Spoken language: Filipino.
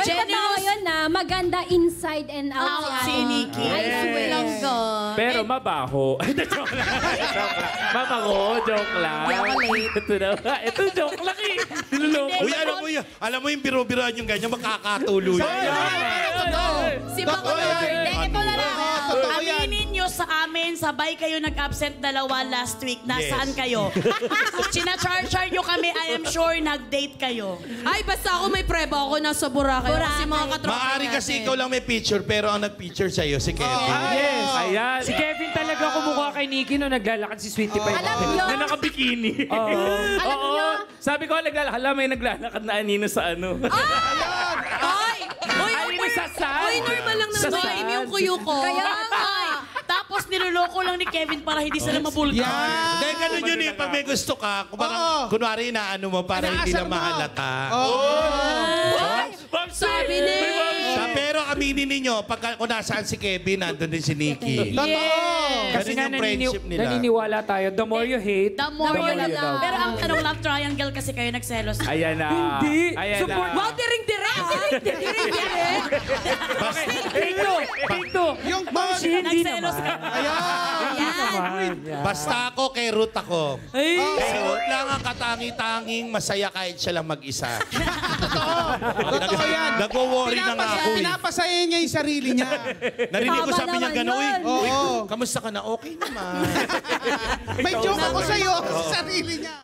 Oy, totoo yun na maganda inside and outside. Si Nikki. Ay, swear lang ko. Pero mabaho. Joke lang. Joke lang. Mabango, joke lang. Ito na. Ito joke lang eh. Niloloko. Uy, alam mo yung biro-biroan yung ganyan, makakatuloy. Si Bacolor. Ito na lang. Aminin nyo sa amin, sabay kayo nag-absent dalawa last week. Nasaan kayo? China-char-char nyo kami, I am sure nag-date kayo. Ay, basta ako may preba ako nasa Boracay. Kasi mga katropa Maari kasi ikaw lang may picture, pero ang nag-picture sa'yo si Kevin. Yes. Ayan. Si Kevin talaga kumukha kay Nikki no naglalakad si Sweetie Pie. Alam nyo. Na nakabikini. Alam nyo. Sabi ko, naglalakad. Alam, may naglalakad na anino sa ano. Ay! Uy, Anino sa sand. uy, normal lang Sa naman sand. yung kuyo ko. Kaya nga. Tapos niloloko lang ni Kevin para hindi sila mabulto. Hindi, ganun yun eh. Pag may gusto ka, kunwari inaano mo para hindi na mahalata. Sabi ni... Pero aminin ninyo, kung nasaan si Kevin, nandun din si Nikki. Kasi nga Ganun yung friendship nila. naniniwala tayo, the more you hate, The more you you love. Pero ang tanong love triangle kasi kayo nagselos. Ayan na. Hindi. Ayan na. Support. Wow, direct-direct! Ito. Yung boss. Hindi Nagselos naman. ka. Basta ako, kay Ruth ako. Si Ruth lang ang katangi-tanging masaya kahit siya lang mag-isa. Totoo yan. Nagwo-worry na nga ako eh. Pinapasaya niya yung sarili niya. Narinig ko Tama sabi niya naman gano'n. yun. Uy, kamusta ka na? Okay naman. May joke ako sa'yo sa sarili niya.